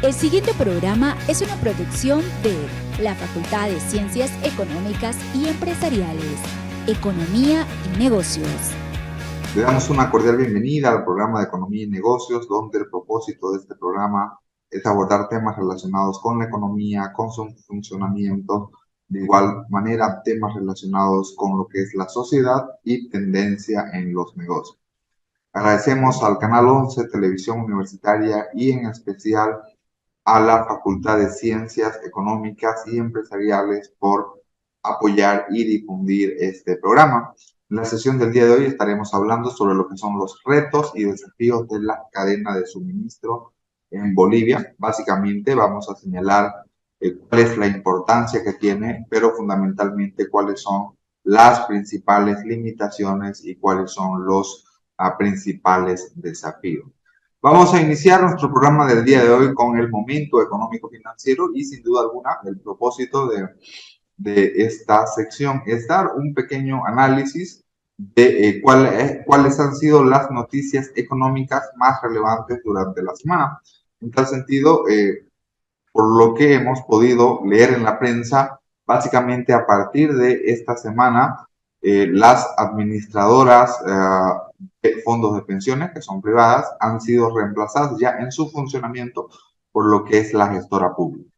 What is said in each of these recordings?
El siguiente programa es una producción de la Facultad de Ciencias Económicas y Empresariales, Economía y Negocios. Le damos una cordial bienvenida al programa de Economía y Negocios, donde el propósito de este programa es abordar temas relacionados con la economía, con su funcionamiento, de igual manera temas relacionados con lo que es la sociedad y tendencia en los negocios. Agradecemos al Canal 11 Televisión Universitaria y en especial a la Facultad de Ciencias Económicas y Empresariales por apoyar y difundir este programa. En la sesión del día de hoy estaremos hablando sobre lo que son los retos y desafíos de la cadena de suministro en Bolivia. Básicamente vamos a señalar cuál es la importancia que tiene, pero fundamentalmente cuáles son las principales limitaciones y cuáles son los principales desafíos. Vamos a iniciar nuestro programa del día de hoy con el momento económico financiero y sin duda alguna el propósito de esta sección es dar un pequeño análisis de cuáles han sido las noticias económicas más relevantes durante la semana. En tal sentido, por lo que hemos podido leer en la prensa, básicamente a partir de esta semana, las administradoras de fondos de pensiones, que son privadas, han sido reemplazadas ya en su funcionamiento por lo que es la gestora pública.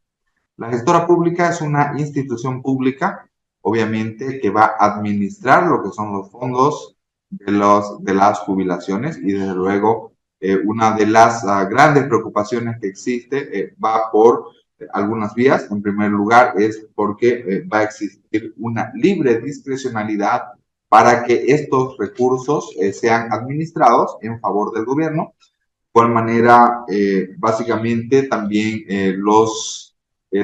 La gestora pública es una institución pública, obviamente, que va a administrar lo que son los fondos de las jubilaciones y desde luego una de las grandes preocupaciones que existe va por algunas vías. En primer lugar es porque va a existir una libre discrecionalidad para que estos recursos sean administrados en favor del gobierno. De igual manera, básicamente también los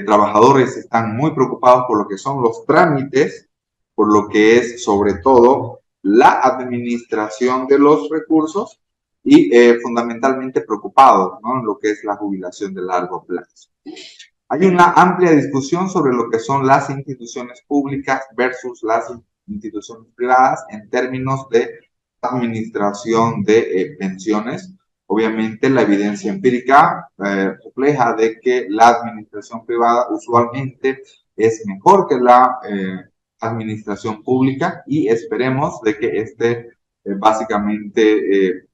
trabajadores están muy preocupados por lo que son los trámites, por lo que es sobre todo la administración de los recursos y fundamentalmente preocupados, ¿no?, en lo que es la jubilación de largo plazo. Hay una amplia discusión sobre lo que son las instituciones públicas versus las instituciones privadas en términos de administración de pensiones. Obviamente la evidencia empírica refleja de que la administración privada usualmente es mejor que la administración pública y esperemos de que básicamente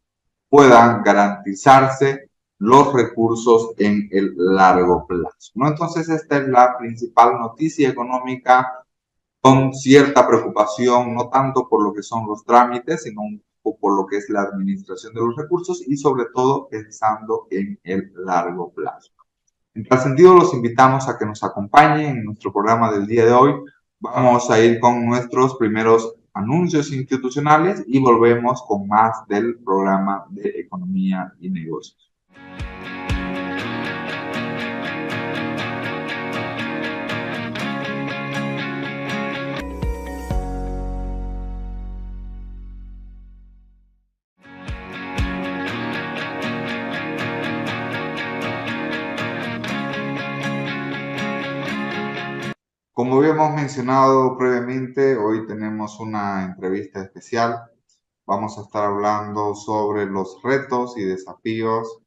puedan garantizarse los recursos en el largo plazo, ¿no? Entonces esta es la principal noticia económica con cierta preocupación, no tanto por lo que son los trámites, sino un poco por lo que es la administración de los recursos y sobre todo pensando en el largo plazo. En tal sentido, los invitamos a que nos acompañen en nuestro programa del día de hoy. Vamos a ir con nuestros primeros anuncios institucionales y volvemos con más del programa de Economía y Negocios. Como habíamos mencionado previamente, hoy tenemos una entrevista especial. Vamos a estar hablando sobre los retos y desafíos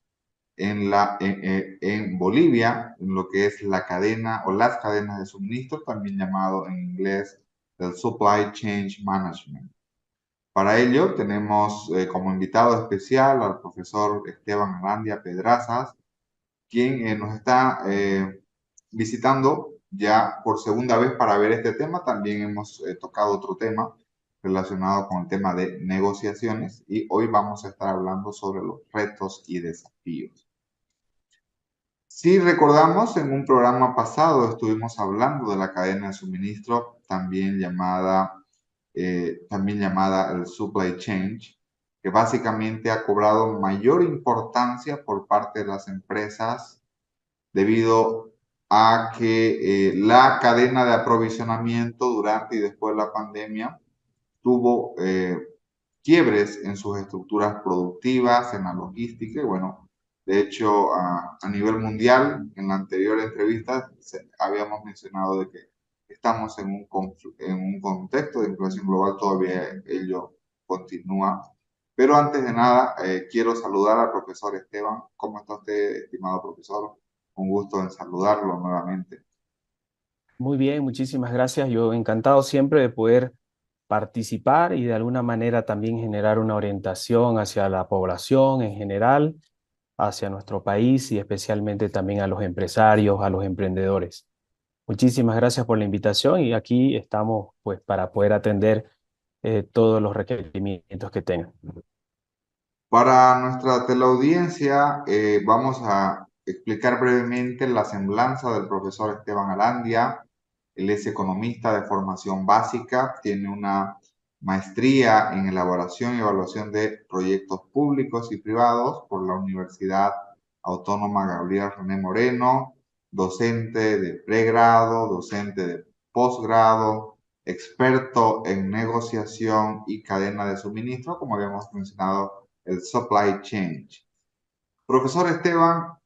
en Bolivia, en lo que es la cadena o las cadenas de suministro, también llamado en inglés el Supply Chain Management. Para ello tenemos como invitado especial al profesor Esteban Arandia Pedrazas, quien nos está visitando ya por segunda vez para ver este tema. También hemos tocado otro tema relacionado con el tema de negociaciones y hoy vamos a estar hablando sobre los retos y desafíos. Si recordamos, en un programa pasado estuvimos hablando de la cadena de suministro, también llamada el supply chain, que básicamente ha cobrado mayor importancia por parte de las empresas debido a que la cadena de aprovisionamiento durante y después de la pandemia tuvo quiebres en sus estructuras productivas, en la logística y bueno, de hecho a nivel mundial, en la anterior entrevista habíamos mencionado de que estamos en un contexto de inflación global, todavía ello continúa. Pero antes de nada, quiero saludar al profesor Esteban. ¿Cómo está usted, estimado profesor? Un gusto en saludarlo nuevamente. Muy bien, muchísimas gracias. Yo encantado siempre de poder participar y de alguna manera también generar una orientación hacia la población en general, hacia nuestro país y especialmente también a los empresarios, a los emprendedores. Muchísimas gracias por la invitación y aquí estamos pues para poder atender todos los requerimientos que tengan. Para nuestra teleaudiencia, vamos a explicar brevemente la semblanza del profesor Esteban Arandia. Él es economista de formación básica, tiene una maestría en elaboración y evaluación de proyectos públicos y privados por la Universidad Autónoma Gabriel René Moreno, docente de pregrado, docente de posgrado, experto en negociación y cadena de suministro, como habíamos mencionado, el supply chain. Profesor Esteban,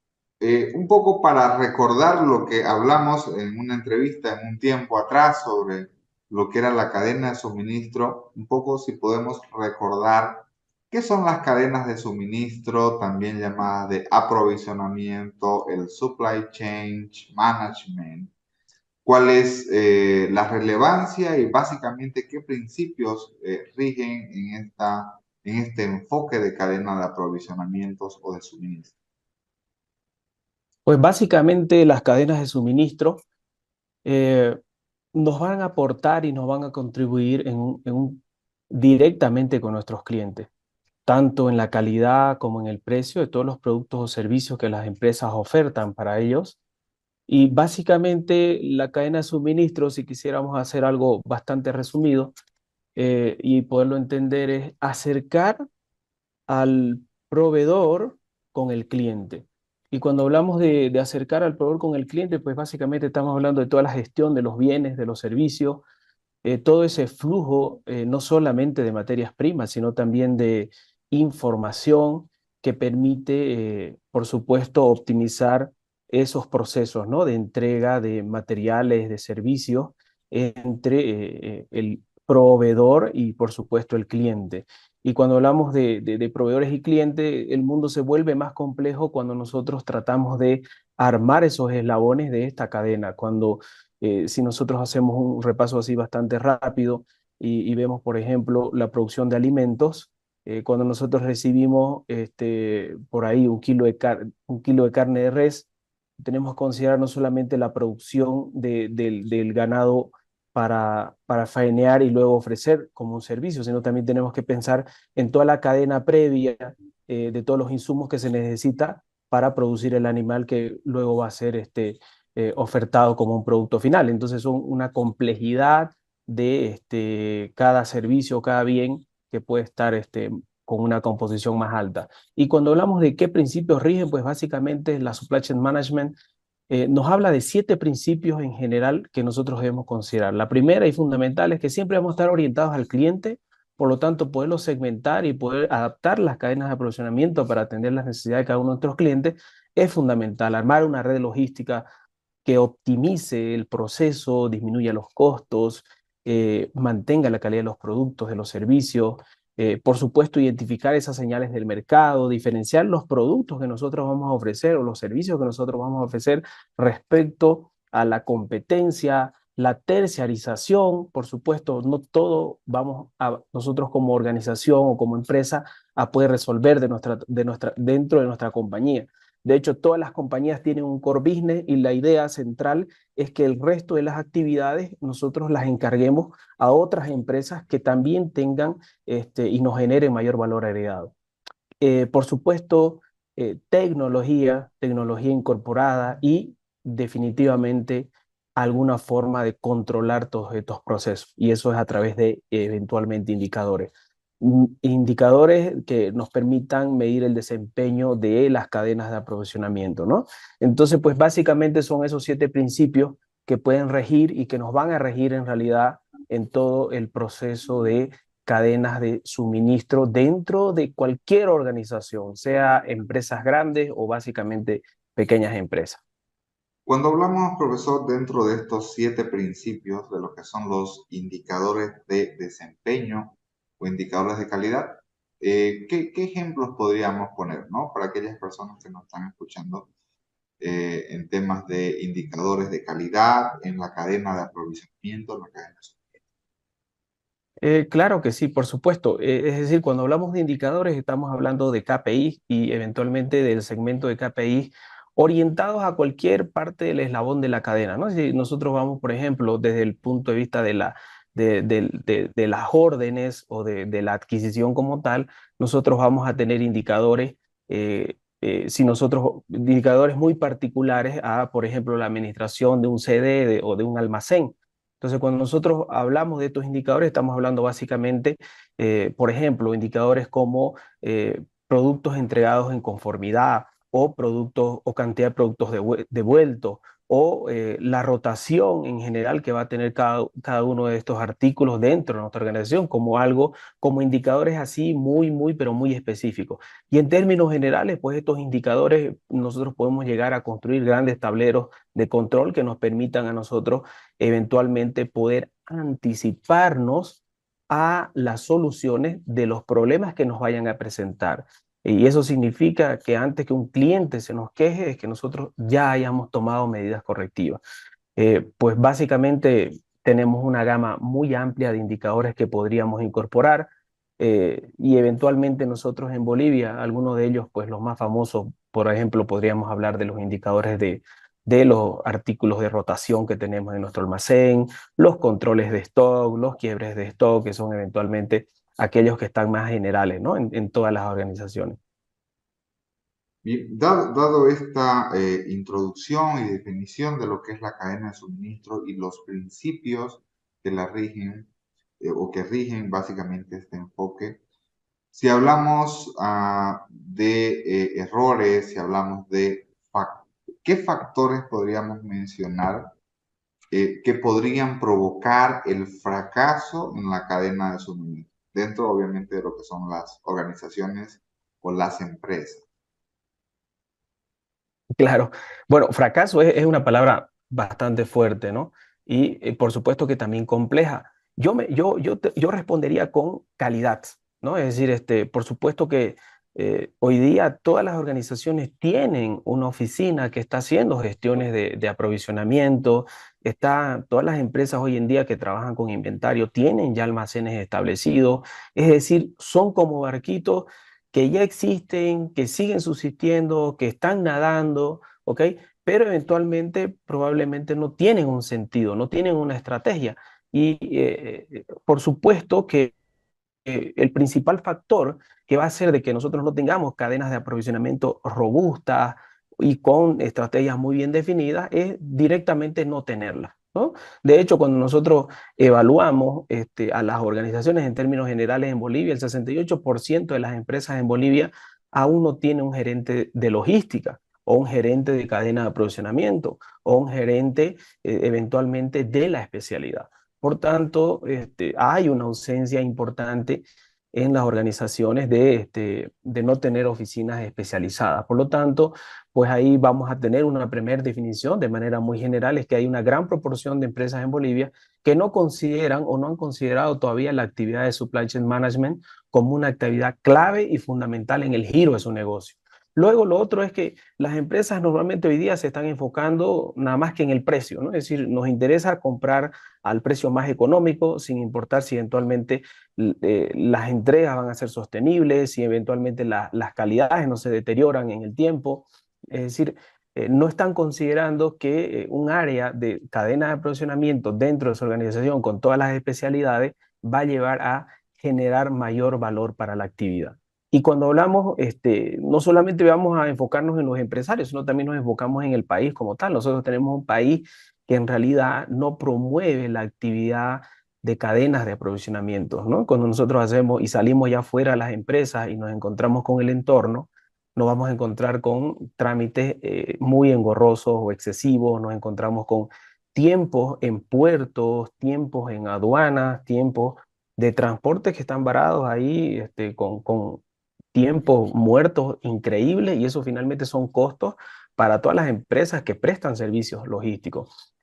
un poco para recordar lo que hablamos en una entrevista en un tiempo atrás sobre lo que era la cadena de suministro, un poco si podemos recordar qué son las cadenas de suministro, también llamadas de aprovisionamiento, el supply chain management, cuál es la relevancia y básicamente qué principios rigen en este enfoque de cadena de aprovisionamientos o de suministro. Pues básicamente las cadenas de suministro eh, nos van a aportar y nos van a contribuir directamente con nuestros clientes, tanto en la calidad como en el precio de todos los productos o servicios que las empresas ofertan para ellos. Y básicamente la cadena de suministro, si quisiéramos hacer algo bastante resumido y poderlo entender, es acercar al proveedor con el cliente. Y cuando hablamos de acercar al proveedor con el cliente, pues básicamente estamos hablando de toda la gestión de los bienes, de los servicios, todo ese flujo, no solamente de materias primas, sino también de información que permite, por supuesto, optimizar esos procesos, ¿no? De entrega de materiales, de servicios entre el proveedor y, por supuesto, el cliente. Y cuando hablamos de proveedores y clientes, el mundo se vuelve más complejo cuando nosotros tratamos de armar esos eslabones de esta cadena, cuando si nosotros hacemos un repaso así bastante rápido y vemos, por ejemplo, la producción de alimentos, cuando nosotros recibimos por ahí un kilo de carne de res, tenemos que considerar no solamente la producción del ganado para faenear y luego ofrecer como un servicio, sino también tenemos que pensar en toda la cadena previa de todos los insumos que se necesita para producir el animal que luego va a ser ofertado como un producto final. Entonces son una complejidad de cada servicio, cada bien que puede estar con una composición más alta. Y cuando hablamos de qué principios rigen, pues básicamente la supply chain management nos habla de 7 principios en general que nosotros debemos considerar. La primera y fundamental es que siempre vamos a estar orientados al cliente, por lo tanto, poderlo segmentar y poder adaptar las cadenas de aprovisionamiento para atender las necesidades de cada uno de nuestros clientes es fundamental. Armar una red logística que optimice el proceso, disminuya los costos, mantenga la calidad de los productos, de los servicios. Por supuesto, identificar esas señales del mercado, diferenciar los productos que nosotros vamos a ofrecer o los servicios que nosotros vamos a ofrecer respecto a la competencia, la terciarización. Por supuesto, no todo vamos a nosotros como organización o como empresa a poder resolver dentro de nuestra compañía. De hecho, todas las compañías tienen un core business y la idea central es que el resto de las actividades nosotros las encarguemos a otras empresas que también tengan y nos generen mayor valor agregado. Por supuesto, tecnología incorporada y definitivamente alguna forma de controlar todos estos procesos. Y eso es a través de eventualmente indicadores. Indicadores que nos permitan medir el desempeño de las cadenas de aprovisionamiento, ¿no? Entonces, pues básicamente son esos 7 principios que pueden regir y que nos van a regir en realidad en todo el proceso de cadenas de suministro dentro de cualquier organización, sea empresas grandes o básicamente pequeñas empresas. Cuando hablamos, profesor, dentro de estos 7 principios de lo que son los indicadores de desempeño o indicadores de calidad, ¿qué ejemplos podríamos poner, ¿no? Para aquellas personas que nos están escuchando, en temas de indicadores de calidad en la cadena de aprovisionamiento, en la cadena de suministro? Claro que sí, por supuesto. Es decir, cuando hablamos de indicadores, estamos hablando de KPI y eventualmente del segmento de KPI orientados a cualquier parte del eslabón de la cadena, ¿no? Si nosotros vamos, por ejemplo, desde el punto de vista de las órdenes o de la adquisición como tal, nosotros vamos a tener indicadores, si nosotros, indicadores muy particulares a, por ejemplo, la administración de un CD o de un almacén. Entonces, cuando nosotros hablamos de estos indicadores, estamos hablando básicamente, por ejemplo, indicadores como productos entregados en conformidad o productos o cantidad de productos devueltos o la rotación en general que va a tener cada uno de estos artículos dentro de nuestra organización como algo, como indicadores así pero muy específicos. Y en términos generales, pues estos indicadores nosotros podemos llegar a construir grandes tableros de control que nos permitan a nosotros eventualmente poder anticiparnos a las soluciones de los problemas que nos vayan a presentar. Y eso significa que antes que un cliente se nos queje, es que nosotros ya hayamos tomado medidas correctivas. Pues básicamente tenemos una gama muy amplia de indicadores que podríamos incorporar y eventualmente nosotros en Bolivia, algunos de ellos, pues los más famosos, por ejemplo, podríamos hablar de los indicadores de los artículos de rotación que tenemos en nuestro almacén, los controles de stock, los quiebres de stock, que son eventualmente aquellos que están más generales, ¿no? En todas las organizaciones. Bien, dado esta introducción y definición de lo que es la cadena de suministro y los principios que la rigen o que rigen básicamente este enfoque, si hablamos de errores, si hablamos de qué factores podríamos mencionar que podrían provocar el fracaso en la cadena de suministro, dentro obviamente de lo que son las organizaciones o las empresas? Claro. Bueno, fracaso es una palabra bastante fuerte, ¿no? Y por supuesto que también compleja. Yo respondería con calidad, ¿no? Es decir, por supuesto que hoy día todas las organizaciones tienen una oficina que está haciendo gestiones de aprovisionamiento. Todas las empresas hoy en día que trabajan con inventario tienen ya almacenes establecidos. Es decir, son como barquitos que ya existen, que siguen subsistiendo, que están nadando, ¿ok? Pero eventualmente probablemente no tienen un sentido, no tienen una estrategia. Y por supuesto que el principal factor que va a hacer de que nosotros no tengamos cadenas de aprovisionamiento robustas y con estrategias muy bien definidas es directamente no tenerlas, ¿no? De hecho, cuando nosotros evaluamos a las organizaciones en términos generales en Bolivia, el 68% de las empresas en Bolivia aún no tiene un gerente de logística o un gerente de cadena de aprovisionamiento o un gerente eventualmente de la especialidad. Por tanto, hay una ausencia importante en las organizaciones de no tener oficinas especializadas. Por lo tanto, pues ahí vamos a tener una primera definición de manera muy general, es que hay una gran proporción de empresas en Bolivia que no consideran o no han considerado todavía la actividad de supply chain management como una actividad clave y fundamental en el giro de su negocio. Luego, lo otro es que las empresas normalmente hoy día se están enfocando nada más que en el precio, ¿no? Es decir, nos interesa comprar al precio más económico, sin importar si eventualmente las entregas van a ser sostenibles, si eventualmente las calidades no se deterioran en el tiempo. Es decir, no están considerando que un área de cadena de aprovisionamiento dentro de su organización con todas las especialidades va a llevar a generar mayor valor para la actividad. Y cuando hablamos, no solamente vamos a enfocarnos en los empresarios, sino también nos enfocamos en el país como tal. Nosotros tenemos un país que en realidad no promueve la actividad de cadenas de aprovisionamiento, ¿no? Cuando nosotros hacemos y salimos ya fuera a las empresas y nos encontramos con el entorno, nos vamos a encontrar con trámites muy engorrosos o excesivos, nos encontramos con tiempos en puertos, tiempos en aduanas, tiempos de transporte que están varados ahí con tiempos muertos increíbles y eso finalmente son costos para todas las empresas que prestan servicios logísticos.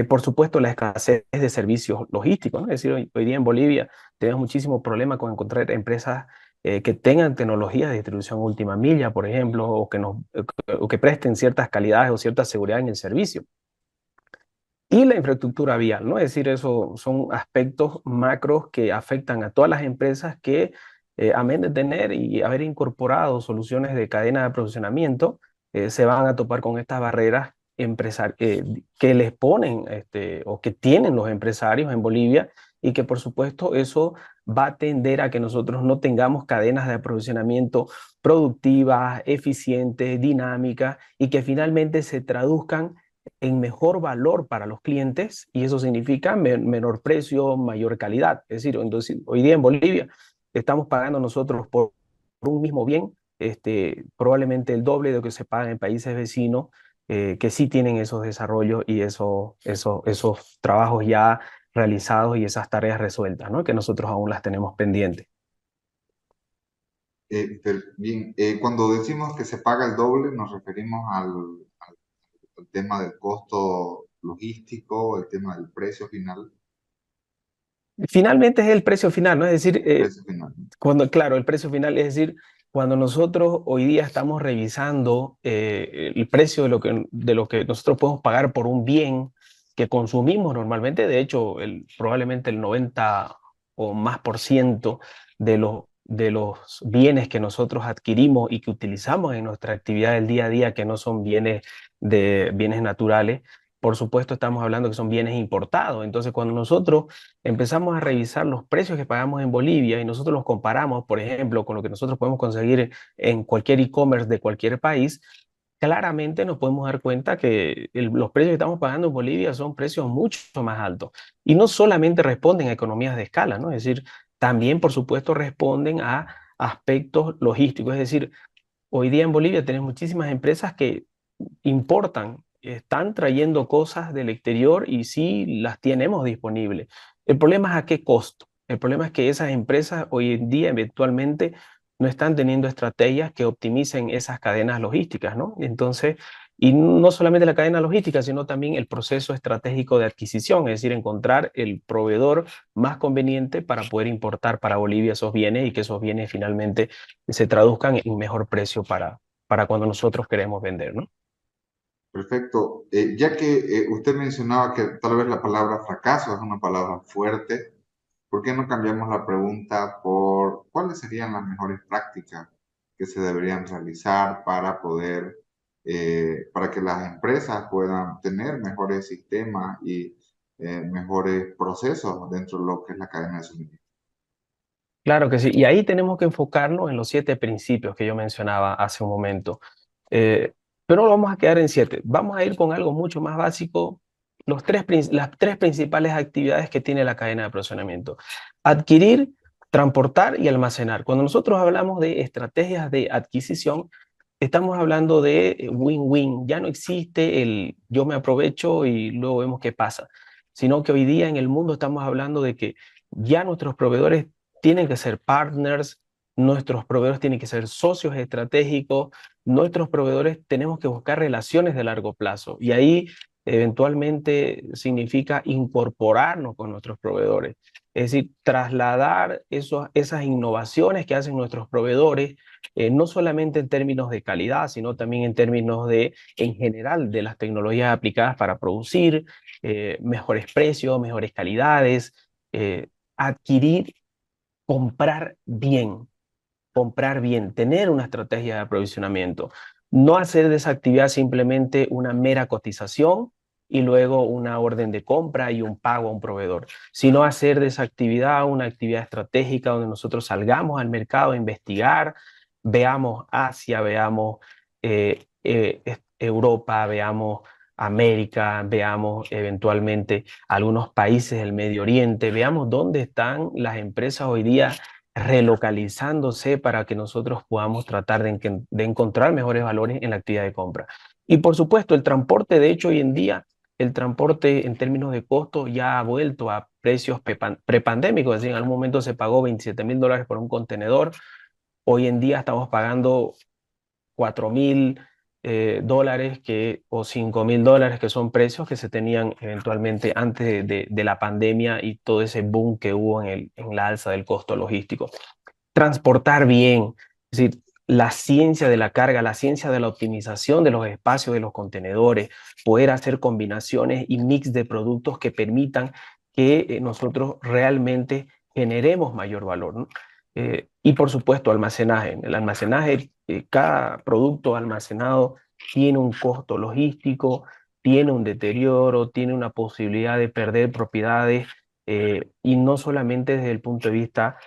Por supuesto, la escasez de servicios logísticos, ¿no? Es decir, hoy día en Bolivia tenemos muchísimo problema con encontrar empresas que tengan tecnologías de distribución última milla, por ejemplo, o que presten ciertas calidades o cierta seguridad en el servicio. Y la infraestructura vial, ¿no? Es decir, eso son aspectos macros que afectan a todas las empresas que, amén de tener y haber incorporado soluciones de cadena de aprovisionamiento, se van a topar con estas barreras que les ponen o que tienen los empresarios en Bolivia, y que por supuesto eso va a tender a que nosotros no tengamos cadenas de aprovisionamiento productivas, eficientes, dinámicas, y que finalmente se traduzcan en mejor valor para los clientes, y eso significa menor precio, mayor calidad. Es decir, entonces, hoy día en Bolivia estamos pagando nosotros por un mismo bien, probablemente el doble de lo que se paga en países vecinos, que sí tienen esos desarrollos y esos trabajos ya realizados y esas tareas resueltas, ¿no? Que nosotros aún las tenemos pendientes. Bien, cuando decimos que se paga el doble, nos referimos al tema del costo logístico, el tema del precio final. Finalmente es el precio final, ¿no? Es decir, Precio final. claro, el precio final, es decir, cuando nosotros hoy día estamos revisando el precio de lo que nosotros podemos pagar por un bien que consumimos normalmente. De hecho, probablemente el 90 o más por ciento de los bienes que nosotros adquirimos y que utilizamos en nuestra actividad del día a día, que no son bienes naturales, por supuesto estamos hablando que son bienes importados. Entonces, cuando nosotros empezamos a revisar los precios que pagamos en Bolivia y nosotros los comparamos, por ejemplo, con lo que nosotros podemos conseguir en cualquier e-commerce de cualquier país, claramente nos podemos dar cuenta que los precios que estamos pagando en Bolivia son precios mucho más altos. Y no solamente responden a economías de escala, ¿no? Es decir, también, por supuesto, responden a aspectos logísticos. Es decir, hoy día en Bolivia tenemos muchísimas empresas que importan, están trayendo cosas del exterior y sí las tenemos disponibles. El problema es a qué costo. El problema es que esas empresas hoy en día eventualmente no están teniendo estrategias que optimicen esas cadenas logísticas, ¿no? Entonces, y no solamente la cadena logística, sino también el proceso estratégico de adquisición, es decir, encontrar el proveedor más conveniente para poder importar para Bolivia esos bienes, y que esos bienes finalmente se traduzcan en mejor precio para cuando nosotros queremos vender, ¿no? Perfecto. Ya que usted mencionaba que tal vez la palabra fracaso es una palabra fuerte, ¿por qué no cambiamos la pregunta por cuáles serían las mejores prácticas que se deberían realizar para poder, para que las empresas puedan tener mejores sistemas y mejores procesos dentro de lo que es la cadena de suministro? Claro que sí, y ahí tenemos que enfocarnos en los 7 principios que yo mencionaba hace un momento. Pero no vamos a quedar en 7, vamos a ir con algo mucho más básico, las 3 principales actividades que tiene la cadena de aprovisionamiento: adquirir, transportar y almacenar. Cuando nosotros hablamos de estrategias de adquisición, estamos hablando de win-win. Ya no existe el yo me aprovecho y luego vemos qué pasa, sino que hoy día en el mundo estamos hablando de que ya nuestros proveedores tienen que ser partners, nuestros proveedores tienen que ser socios estratégicos, nuestros proveedores tenemos que buscar relaciones de largo plazo, y ahí eventualmente significa incorporarnos con nuestros proveedores. Es decir, trasladar esas innovaciones que hacen nuestros proveedores, no solamente en términos de calidad, sino también en términos en general, de las tecnologías aplicadas para producir mejores precios, mejores calidades, adquirir, comprar bien, tener una estrategia de aprovisionamiento, no hacer de esa actividad simplemente una mera cotización y luego una orden de compra y un pago a un proveedor, sino hacer de esa actividad una actividad estratégica donde nosotros salgamos al mercado a investigar, veamos Asia, veamos Europa, veamos América, veamos eventualmente algunos países del Medio Oriente, veamos dónde están las empresas hoy día relocalizándose para que nosotros podamos tratar de encontrar mejores valores en la actividad de compra. Y por supuesto, el transporte, de hecho, hoy en día, el transporte en términos de costo ya ha vuelto a precios prepandémicos. Es decir, en algún momento se pagó $27,000 por un contenedor. Hoy en día estamos pagando $4,000 o $5,000, que son precios que se tenían eventualmente antes de la pandemia y todo ese boom que hubo en la alza del costo logístico. transportar bien, es decir, la ciencia de la carga, la ciencia de la optimización de los espacios de los contenedores, poder hacer combinaciones y mix de productos que permitan que nosotros realmente generemos mayor valor, ¿no? Y por supuesto, almacenaje. El almacenaje, cada producto almacenado tiene un costo logístico, tiene un deterioro, tiene una posibilidad de perder propiedades, y no solamente desde el punto de vista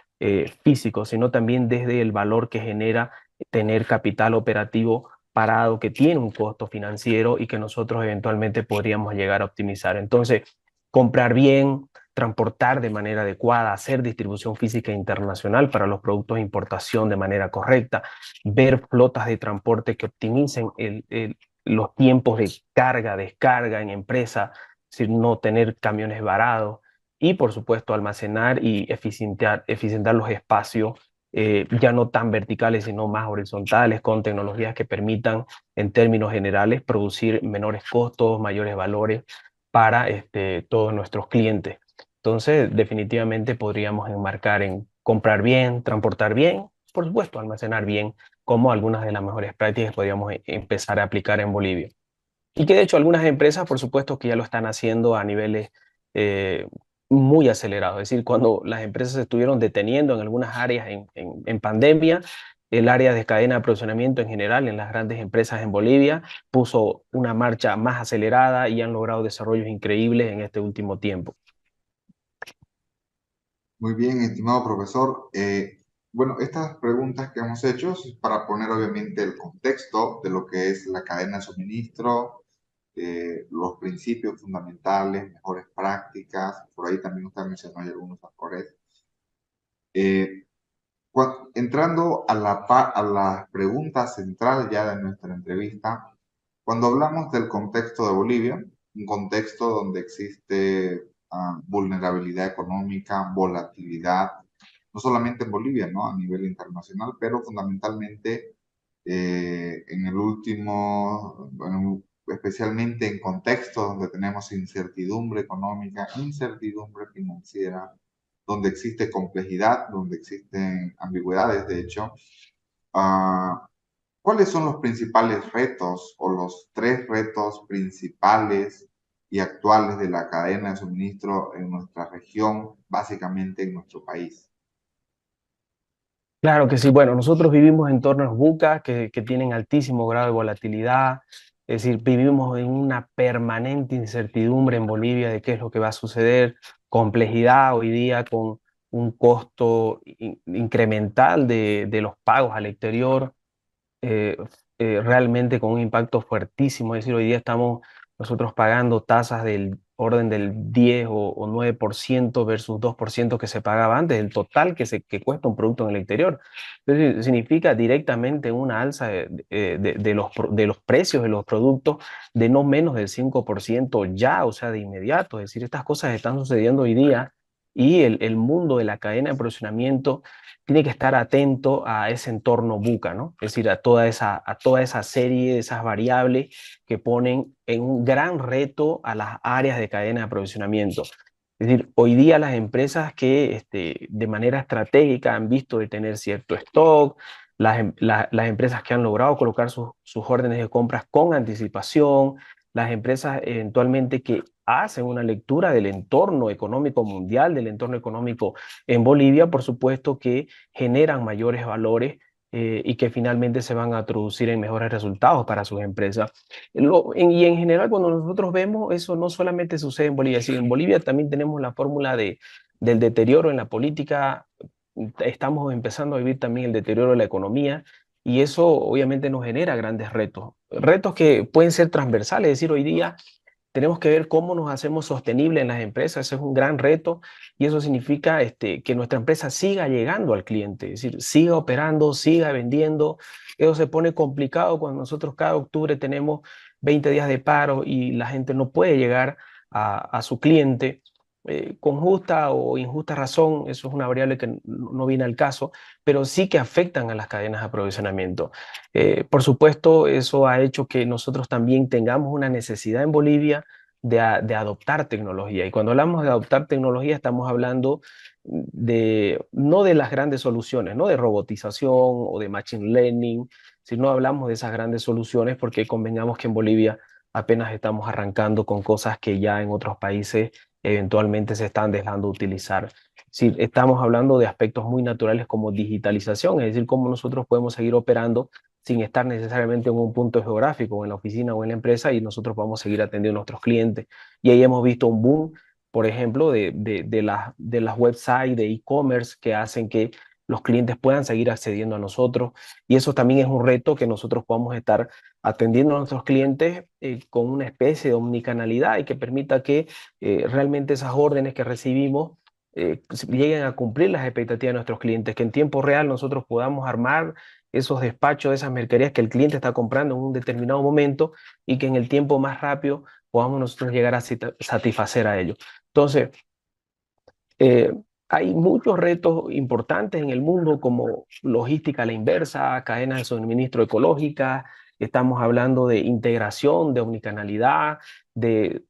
físico, sino también desde el valor que genera tener capital operativo parado, que tiene un costo financiero y que nosotros eventualmente podríamos llegar a optimizar. Entonces, comprar bien, transportar de manera adecuada, hacer distribución física internacional para los productos de importación de manera correcta, ver flotas de transporte que optimicen los tiempos de carga, descarga en empresa, es decir, no tener camiones varados y, por supuesto, almacenar y eficientar los espacios, ya no tan verticales, sino más horizontales, con tecnologías que permitan, en términos generales, producir menores costos, mayores valores para todos nuestros clientes. Entonces, definitivamente podríamos enmarcar en comprar bien, transportar bien, por supuesto, almacenar bien, como algunas de las mejores prácticas que podríamos empezar a aplicar en Bolivia. Y que de hecho algunas empresas, por supuesto, que ya lo están haciendo a niveles eh, muy acelerados. Es decir, cuando las empresas se estuvieron deteniendo en algunas áreas en pandemia, el área de cadena de aprovisionamiento en general en las grandes empresas en Bolivia puso una marcha más acelerada y han logrado desarrollos increíbles en este último tiempo. Muy bien, estimado profesor. Bueno, estas preguntas que hemos hecho es para poner obviamente el contexto de lo que es la cadena de suministro, los principios fundamentales, mejores prácticas. Por ahí también usted mencionó hay algunos factores. Eh, Entrando a a la pregunta central ya de nuestra entrevista, cuando hablamos del contexto de Bolivia, un contexto donde existe vulnerabilidad económica, volatilidad, no solamente en Bolivia, ¿no? A nivel internacional, pero fundamentalmente en el último, bueno, especialmente en contextos donde tenemos incertidumbre económica, incertidumbre financiera, donde existe complejidad, donde existen ambigüedades, de hecho, ah, ¿cuáles son los principales retos o los tres retos principales y actuales de la cadena de suministro en nuestra región, básicamente en nuestro país? Claro que sí. Bueno, nosotros vivimos en entornos VUCA que tienen altísimo grado de volatilidad, es decir, vivimos en una permanente incertidumbre en Bolivia de qué es lo que va a suceder, complejidad hoy día con un costo incremental de los pagos al exterior, eh, realmente con un impacto fuertísimo. Es decir, hoy día estamos nosotros pagando tasas del orden del 10 o 9% versus 2% que se pagaba antes, el total que cuesta un producto en el exterior. Entonces, significa directamente una alza de los precios de los productos de no menos del 5% ya, o sea, de inmediato. Es decir, estas cosas están sucediendo hoy día y el mundo de la cadena de aprovisionamiento tiene que estar atento a ese entorno buca, ¿no? Es decir, a toda esa serie de esas variables que ponen en un gran reto a las áreas de cadena de aprovisionamiento. Es decir, hoy día las empresas que de manera estratégica han visto de tener cierto stock, las empresas que han logrado colocar sus órdenes de compras con anticipación, las empresas eventualmente que hacen una lectura del entorno económico mundial, del entorno económico en Bolivia, por supuesto que generan mayores valores y que finalmente se van a traducir en mejores resultados para sus empresas. Y en general, cuando nosotros vemos, eso no solamente sucede en Bolivia, sino en Bolivia también tenemos la fórmula del deterioro en la política, estamos empezando a vivir también el deterioro de la economía. Y eso obviamente nos genera grandes retos, retos que pueden ser transversales, es decir, hoy día tenemos que ver cómo nos hacemos sostenibles en las empresas, ese es un gran reto y eso significa que nuestra empresa siga llegando al cliente, es decir, siga operando, siga vendiendo. Eso se pone complicado cuando nosotros cada octubre tenemos 20 días de paro y la gente no puede llegar a su cliente. Con justa o injusta razón, eso es una variable que no viene al caso, pero sí que afectan a las cadenas de aprovisionamiento. Por supuesto, eso ha hecho que nosotros también tengamos una necesidad en Bolivia de adoptar tecnología. Y cuando hablamos de adoptar tecnología, estamos hablando no de las grandes soluciones, no de robotización o de machine learning, sino hablamos de esas grandes soluciones porque convengamos que en Bolivia apenas estamos arrancando con cosas que ya en otros países eventualmente se están dejando utilizar. Sí, estamos hablando de aspectos muy naturales como digitalización, es decir, cómo nosotros podemos seguir operando sin estar necesariamente en un punto geográfico, en la oficina o en la empresa, y nosotros vamos a seguir atendiendo a nuestros clientes. Y ahí hemos visto un boom, por ejemplo, de las websites de e-commerce que hacen que los clientes puedan seguir accediendo a nosotros. Y eso también es un reto que nosotros podamos estar atendiendo a nuestros clientes con una especie de omnicanalidad y que permita que realmente esas órdenes que recibimos lleguen a cumplir las expectativas de nuestros clientes, que en tiempo real nosotros podamos armar esos despachos, esas mercaderías que el cliente está comprando en un determinado momento y que en el tiempo más rápido podamos nosotros llegar a satisfacer a ellos. Entonces, eh, hay muchos retos importantes en el mundo como logística a la inversa, cadenas de suministro ecológicas, estamos hablando de integración, de omnicanalidad, de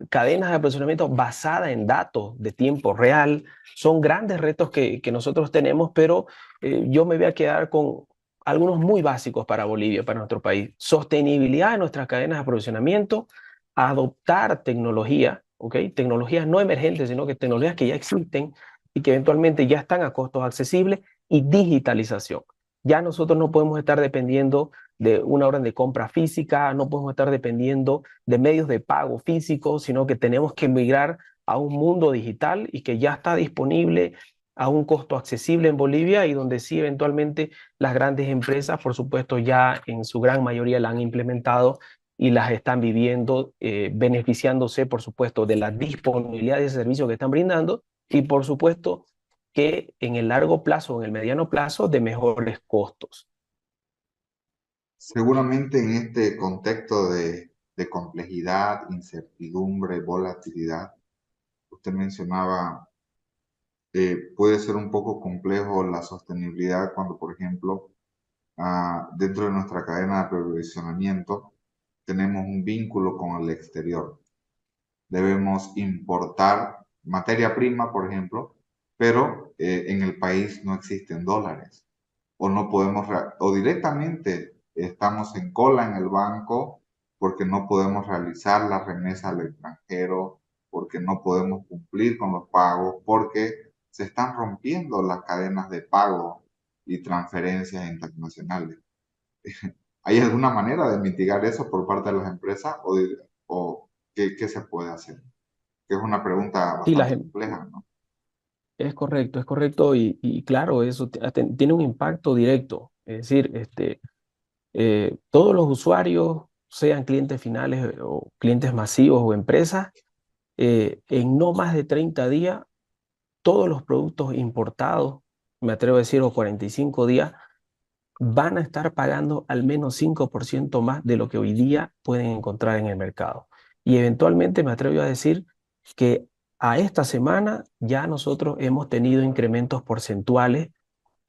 cadenas de aprovisionamiento basadas en datos de tiempo real. Son grandes retos que nosotros tenemos, pero yo me voy a quedar con algunos muy básicos para Bolivia, para nuestro país. Sostenibilidad de nuestras cadenas de aprovisionamiento, adoptar tecnología, ¿ok? Tecnologías no emergentes, sino que tecnologías que ya existen y que eventualmente ya están a costos accesibles, y digitalización. Ya nosotros no podemos estar dependiendo de una orden de compra física, no podemos estar dependiendo de medios de pago físicos, sino que tenemos que migrar a un mundo digital y que ya está disponible a un costo accesible en Bolivia y donde sí eventualmente las grandes empresas, por supuesto, ya en su gran mayoría la han implementado y las están viviendo, beneficiándose, por supuesto, de la disponibilidad de ese servicio que están brindando y, por supuesto, que en el largo plazo o en el mediano plazo de mejores costos. Seguramente en este contexto de complejidad, incertidumbre, volatilidad, usted mencionaba, puede ser un poco complejo la sostenibilidad cuando, por ejemplo, dentro de nuestra cadena de aprovisionamiento tenemos un vínculo con el exterior. Debemos importar materia prima, por ejemplo, pero en el país no existen dólares o no podemos, o directamente estamos en cola en el banco porque no podemos realizar la remesa al extranjero, porque no podemos cumplir con los pagos, porque se están rompiendo las cadenas de pago y transferencias internacionales. ¿Hay alguna manera de mitigar eso por parte de las empresas o qué se puede hacer? Que es una pregunta Sí, bastante compleja, ¿no? es correcto y claro, eso tiene un impacto directo. Es decir, todos los usuarios, sean clientes finales o clientes masivos o empresas, en no más de 30 días, todos los productos importados, me atrevo a decir, o 45 días, van a estar pagando al menos 5% más de lo que hoy día pueden encontrar en el mercado. Y eventualmente me atrevo a decir que a esta semana ya nosotros hemos tenido incrementos porcentuales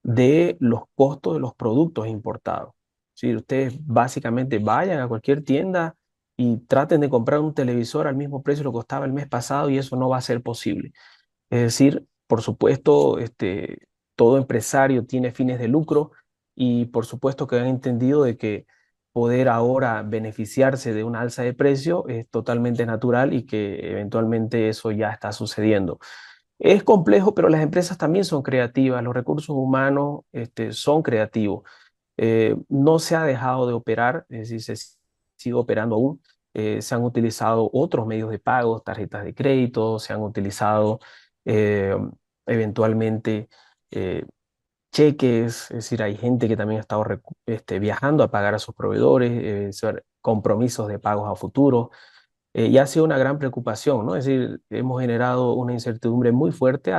de los costos de los productos importados. Si ustedes básicamente vayan a cualquier tienda y traten de comprar un televisor al mismo precio que lo costaba el mes pasado, y eso no va a ser posible. Es decir, por supuesto, todo empresario tiene fines de lucro y por supuesto que han entendido de que poder ahora beneficiarse de una alza de precio es totalmente natural y que eventualmente eso ya está sucediendo. Es complejo, pero las empresas también son creativas, los recursos humanos, son creativos. No se ha dejado de operar, es decir, se sigue operando aún. Se han utilizado otros medios de pago, tarjetas de crédito, se han utilizado eh, eventualmente eh, cheques, es decir, hay gente que también ha estado viajando a pagar a sus proveedores, compromisos de pagos a futuro. Y ha sido una gran preocupación, ¿no? Es decir, hemos generado una incertidumbre muy fuerte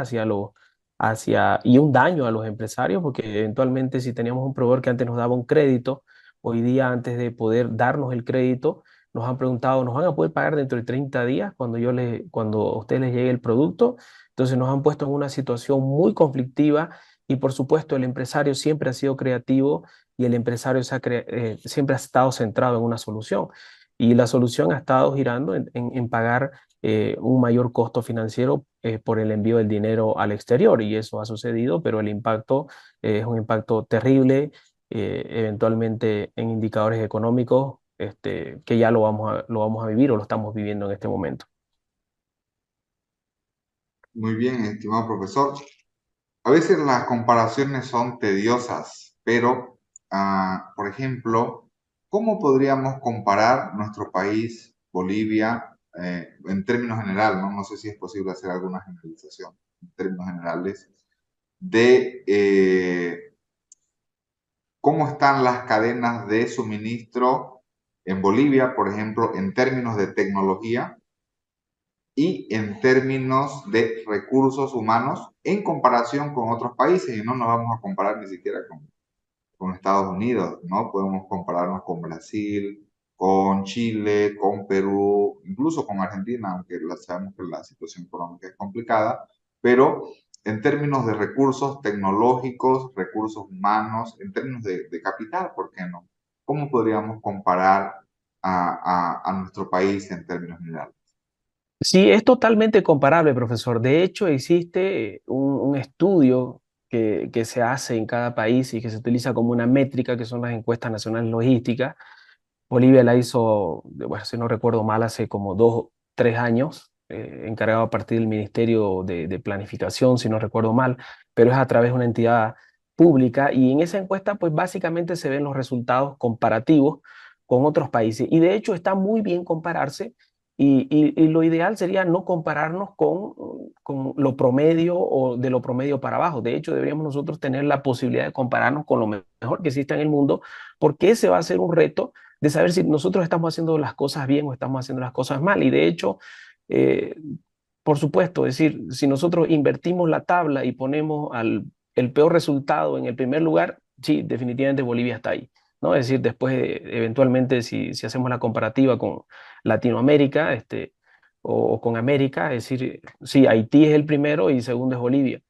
y un daño a los empresarios, porque eventualmente si teníamos un proveedor que antes nos daba un crédito, hoy día antes de poder darnos el crédito, nos han preguntado, ¿nos van a poder pagar dentro de 30 días cuando a ustedes les llegue el producto? Entonces nos han puesto en una situación muy conflictiva y por supuesto el empresario siempre ha sido creativo y el empresario siempre ha estado centrado en una solución. Y la solución ha estado girando en pagar un mayor costo financiero por el envío del dinero al exterior, y eso ha sucedido, pero el impacto es un impacto terrible, eventualmente en indicadores económicos, que ya lo vamos a vivir o lo estamos viviendo en este momento. Muy bien, estimado profesor. A veces las comparaciones son tediosas, pero, por ejemplo, ¿cómo podríamos comparar nuestro país, Bolivia, en términos generales, ¿no? No sé si es posible hacer alguna generalización en términos generales, de cómo están las cadenas de suministro en Bolivia, por ejemplo, en términos de tecnología y en términos de recursos humanos en comparación con otros países, y no nos vamos a comparar ni siquiera con Estados Unidos, ¿no? Podemos compararnos con Brasil, con Chile, con Perú, incluso con Argentina, aunque sabemos que la situación económica es complicada, pero en términos de recursos tecnológicos, recursos humanos, en términos de capital, ¿por qué no? ¿Cómo podríamos comparar a nuestro país en términos generales? Sí, es totalmente comparable, profesor. De hecho, existe un estudio que se hace en cada país y que se utiliza como una métrica, que son las encuestas nacionales logísticas. Bolivia la hizo, bueno, si no recuerdo mal, hace como 2, 3 años, encargado a partir del Ministerio de Planificación, si no recuerdo mal, pero es a través de una entidad pública, y en esa encuesta pues básicamente se ven los resultados comparativos con otros países, y de hecho está muy bien compararse, y lo ideal sería no compararnos con lo promedio o de lo promedio para abajo. De hecho, deberíamos nosotros tener la posibilidad de compararnos con lo mejor que existe en el mundo, porque ese va a ser un reto de saber si nosotros estamos haciendo las cosas bien o estamos haciendo las cosas mal. Y de hecho, eh, por supuesto, es decir, si nosotros invertimos la tabla y ponemos el peor resultado en el primer lugar, sí, definitivamente Bolivia está ahí, ¿no? Es decir, después, eventualmente, si hacemos la comparativa con Latinoamérica, o con América, es decir, sí, Haití es el primero y segundo es Bolivia.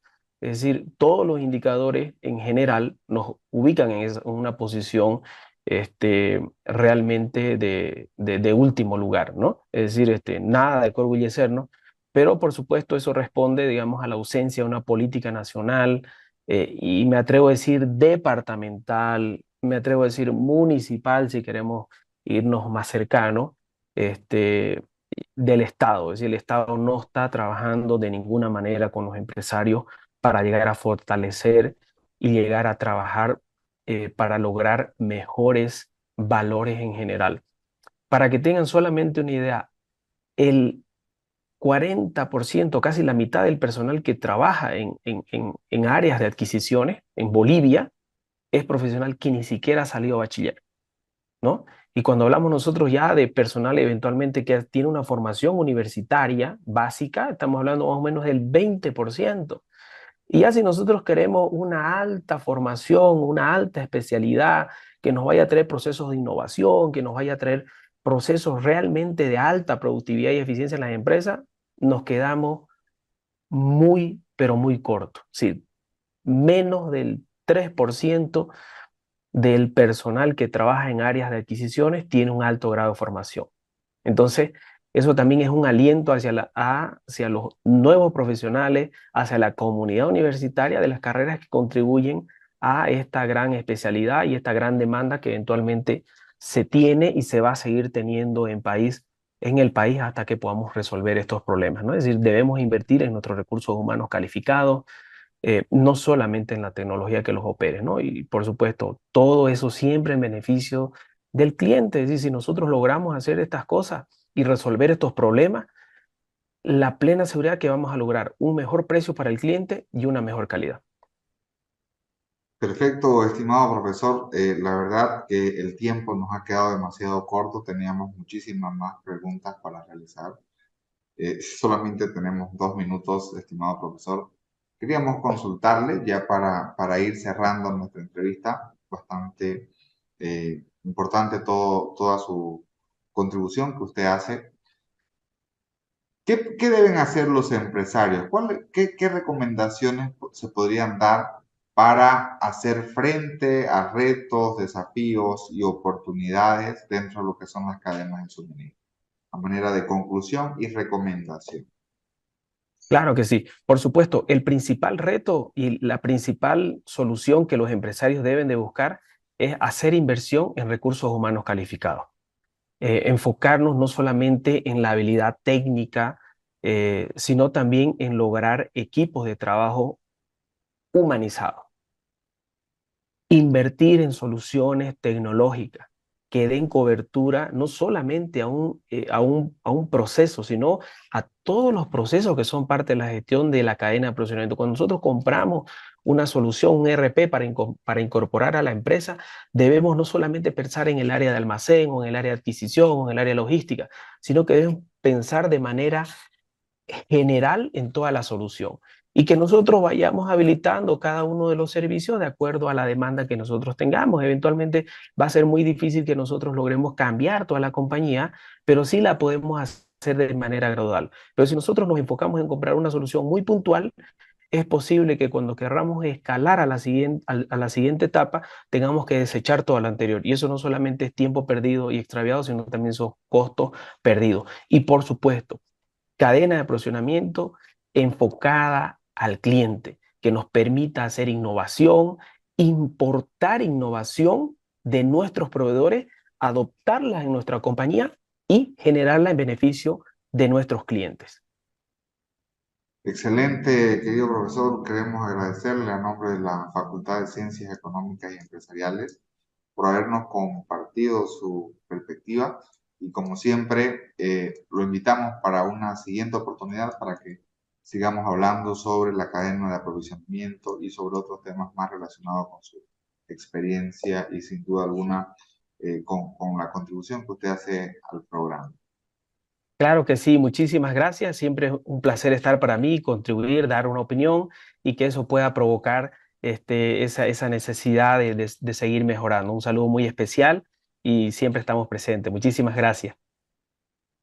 Es decir, todos los indicadores en general nos ubican en una posición realmente de último lugar, ¿no? Es decir, nada de qué orgullecernos, pero por supuesto eso responde, digamos, a la ausencia de una política nacional, y me atrevo a decir departamental, me atrevo a decir municipal, si queremos irnos más cercano, del Estado. Es decir, el Estado no está trabajando de ninguna manera con los empresarios para llegar a fortalecer y llegar a trabajar para lograr mejores valores en general. Para que tengan solamente una idea, el 40%, casi la mitad del personal que trabaja en áreas de adquisiciones en Bolivia, es profesional que ni siquiera ha salido a bachiller, ¿no? Y cuando hablamos nosotros ya de personal eventualmente que tiene una formación universitaria básica, estamos hablando más o menos del 20%. Y ya si nosotros queremos una alta formación, una alta especialidad, que nos vaya a traer procesos de innovación, que nos vaya a traer procesos realmente de alta productividad y eficiencia en las empresas, nos quedamos muy, pero muy cortos. Sí, menos del 3% del personal que trabaja en áreas de adquisiciones tiene un alto grado de formación. Entonces, eso también es un aliento hacia los nuevos profesionales, hacia la comunidad universitaria de las carreras que contribuyen a esta gran especialidad y esta gran demanda que eventualmente se tiene y se va a seguir teniendo en el país hasta que podamos resolver estos problemas, ¿no? Es decir, debemos invertir en nuestros recursos humanos calificados, no solamente en la tecnología que los opere, ¿no? Y por supuesto, todo eso siempre en beneficio del cliente. Es decir, si nosotros logramos hacer estas cosas y resolver estos problemas, la plena seguridad que vamos a lograr un mejor precio para el cliente y una mejor calidad. Perfecto, estimado profesor. La verdad que el tiempo nos ha quedado demasiado corto. Teníamos muchísimas más preguntas para realizar. Solamente tenemos 2 minutos, estimado profesor. Queríamos consultarle ya para ir cerrando nuestra entrevista. Bastante importante toda su contribución que usted hace. ¿Qué deben hacer los empresarios? ¿Qué recomendaciones se podrían dar para hacer frente a retos, desafíos y oportunidades dentro de lo que son las cadenas de suministro, a manera de conclusión y recomendación. Claro que sí. Por supuesto, el principal reto y la principal solución que los empresarios deben de buscar es hacer inversión en recursos humanos calificados. Enfocarnos no solamente en la habilidad técnica, sino también en lograr equipos de trabajo humanizados. Invertir en soluciones tecnológicas que den cobertura no solamente a un proceso, sino a todos los procesos que son parte de la gestión de la cadena de aprovechamiento. Cuando nosotros compramos una solución, un ERP para incorporar a la empresa, debemos no solamente pensar en el área de almacén o en el área de adquisición o en el área logística, sino que debemos pensar de manera general en toda la solución y que nosotros vayamos habilitando cada uno de los servicios de acuerdo a la demanda que nosotros tengamos. Eventualmente va a ser muy difícil que nosotros logremos cambiar toda la compañía, pero sí la podemos hacer de manera gradual. Pero si nosotros nos enfocamos en comprar una solución muy puntual, es posible que cuando querramos escalar a la siguiente etapa, tengamos que desechar todo lo anterior. Y eso no solamente es tiempo perdido y extraviado, sino también son costos perdidos. Y por supuesto, cadena de aprovisionamiento enfocada al cliente, que nos permita hacer innovación, importar innovación de nuestros proveedores, adoptarla en nuestra compañía y generarla en beneficio de nuestros clientes. Excelente, querido profesor. Queremos agradecerle a nombre de la Facultad de Ciencias Económicas y Empresariales por habernos compartido su perspectiva y como siempre lo invitamos para una siguiente oportunidad para que sigamos hablando sobre la cadena de aprovisionamiento y sobre otros temas más relacionados con su experiencia y sin duda alguna con la contribución que usted hace al programa. Claro que sí, muchísimas gracias. Siempre es un placer estar para mí, contribuir, dar una opinión y que eso pueda provocar esa necesidad de seguir mejorando. Un saludo muy especial y siempre estamos presentes. Muchísimas gracias.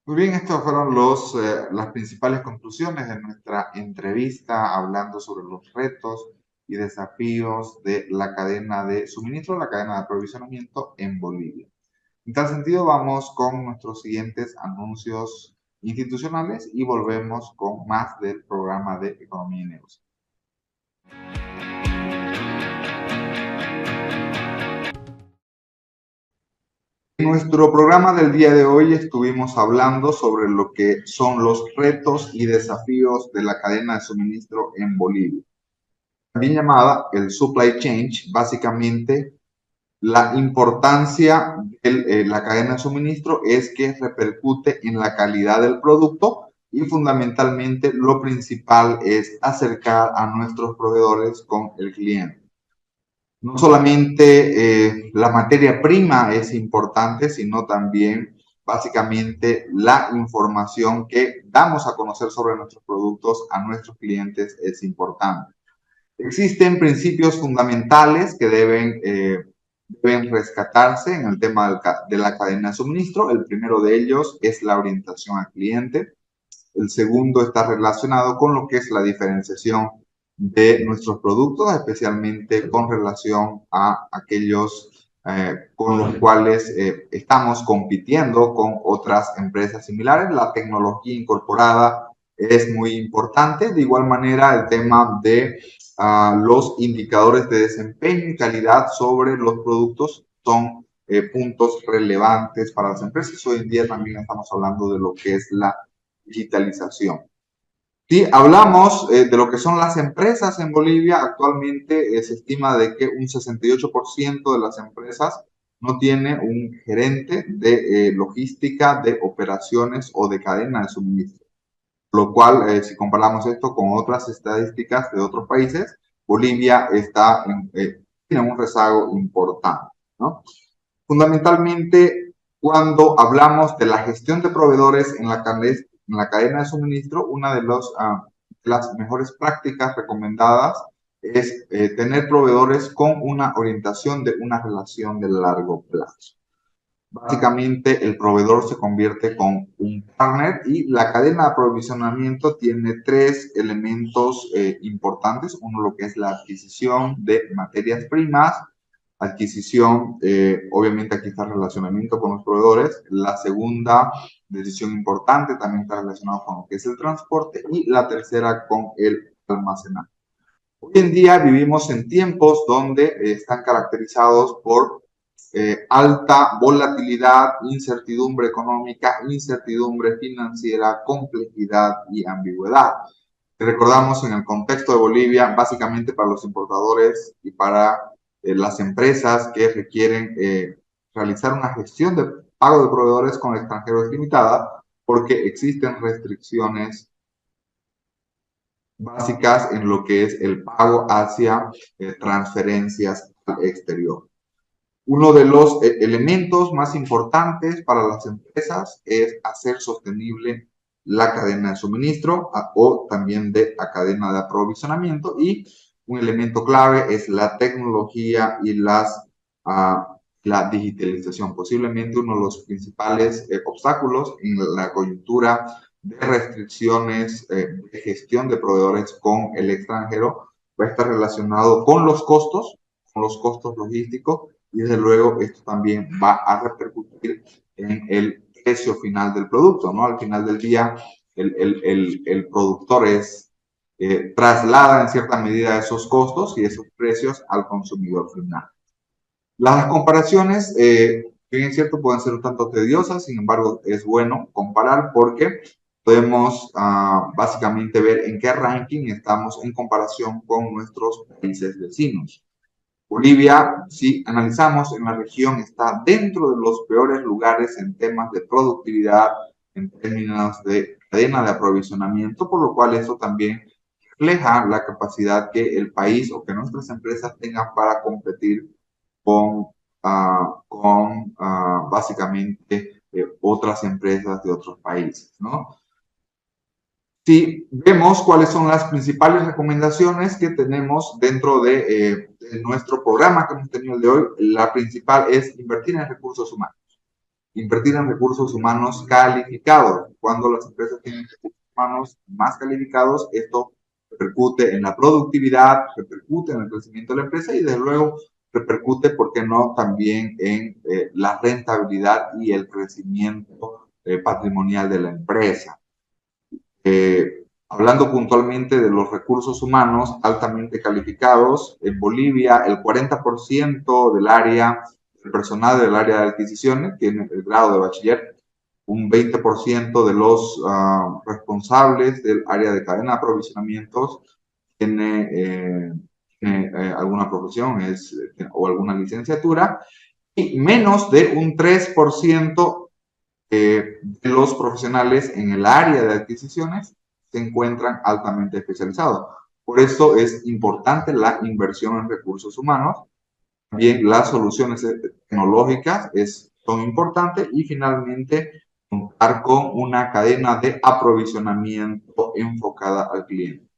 Muy bien, estas fueron las principales conclusiones de nuestra entrevista hablando sobre los retos y desafíos de la cadena de suministro, la cadena de aprovisionamiento en Bolivia. En tal sentido, vamos con nuestros siguientes anuncios institucionales y volvemos con más del programa de Economía y Negocios. En nuestro programa del día de hoy estuvimos hablando sobre lo que son los retos y desafíos de la cadena de suministro en Bolivia, también llamada el supply chain, básicamente. La importancia de la cadena de suministro es que repercute en la calidad del producto y fundamentalmente lo principal es acercar a nuestros proveedores con el cliente. No solamente la materia prima es importante, sino también básicamente la información que damos a conocer sobre nuestros productos a nuestros clientes es importante. Existen principios fundamentales que deben rescatarse en el tema de la cadena de suministro. El primero de ellos es la orientación al cliente. El segundo está relacionado con lo que es la diferenciación de nuestros productos, especialmente con relación a aquellos con los cuales estamos compitiendo con otras empresas similares. La tecnología incorporada es muy importante. De igual manera, el tema de los indicadores de desempeño y calidad sobre los productos son puntos relevantes para las empresas. Hoy en día también estamos hablando de lo que es la digitalización. Si hablamos de lo que son las empresas en Bolivia, actualmente se estima de que un 68% de las empresas no tiene un gerente de logística, de operaciones o de cadena de suministro. Lo cual, si comparamos esto con otras estadísticas de otros países, Bolivia tiene un rezago importante, ¿no? Fundamentalmente, cuando hablamos de la gestión de proveedores en la cadena de suministro, una de las mejores prácticas recomendadas es tener proveedores con una orientación de una relación de largo plazo. Básicamente, el proveedor se convierte con un partner y la cadena de aprovisionamiento tiene tres elementos importantes. Uno, lo que es la adquisición de materias primas, adquisición, obviamente aquí está el relacionamiento con los proveedores. La segunda decisión importante también está relacionada con lo que es el transporte y la tercera con el almacenaje. Hoy en día vivimos en tiempos donde están caracterizados por alta volatilidad, incertidumbre económica, incertidumbre financiera, complejidad y ambigüedad. Recordamos en el contexto de Bolivia, básicamente para los importadores y para las empresas que requieren realizar una gestión de pago de proveedores con extranjeros limitada, porque existen restricciones básicas en lo que es el pago hacia transferencias al exterior. Uno de los elementos más importantes para las empresas es hacer sostenible la cadena de suministro o también de la cadena de aprovisionamiento, y un elemento clave es la tecnología y la digitalización. Posiblemente uno de los principales obstáculos en la coyuntura de restricciones de gestión de proveedores con el extranjero va a estar relacionado con los costos logísticos, y desde luego esto también va a repercutir en el precio final del producto, ¿no? Al final del día, el productor traslada en cierta medida esos costos y esos precios al consumidor final. Las comparaciones, bien es cierto, pueden ser un tanto tediosas, sin embargo, es bueno comparar porque podemos básicamente ver en qué ranking estamos en comparación con nuestros países vecinos. Bolivia, si analizamos en la región, está dentro de los peores lugares en temas de productividad, en términos de cadena de aprovisionamiento, por lo cual eso también refleja la capacidad que el país o que nuestras empresas tengan para competir con, básicamente otras empresas de otros países, ¿no? Si vemos cuáles son las principales recomendaciones que tenemos dentro de nuestro programa que hemos tenido el de hoy, la principal es invertir en recursos humanos. Invertir en recursos humanos calificados. Cuando las empresas tienen recursos humanos más calificados, esto repercute en la productividad, repercute en el crecimiento de la empresa y desde luego repercute, ¿por qué no?, también en la rentabilidad y el crecimiento patrimonial de la empresa. Hablando puntualmente de los recursos humanos altamente calificados, en Bolivia el 40% del personal del área de adquisiciones tiene el grado de bachiller, un 20% de los responsables del área de cadena de aprovisionamientos tiene alguna profesión o alguna licenciatura, y menos de un 3% de los profesionales en el área de adquisiciones se encuentran altamente especializados. Por eso es importante la inversión en recursos humanos. También las soluciones tecnológicas son importantes, y finalmente contar con una cadena de aprovisionamiento enfocada al cliente.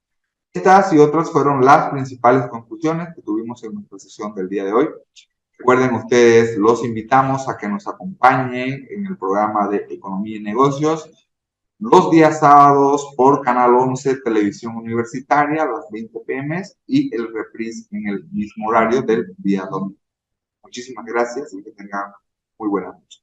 Estas y otras fueron las principales conclusiones que tuvimos en nuestra sesión del día de hoy. Recuerden ustedes, los invitamos a que nos acompañen en el programa de Economía y Negocios los días sábados por Canal 11 Televisión Universitaria a las 20 p.m. y el reprise en el mismo horario del día domingo. Muchísimas gracias y que tengan muy buena noche.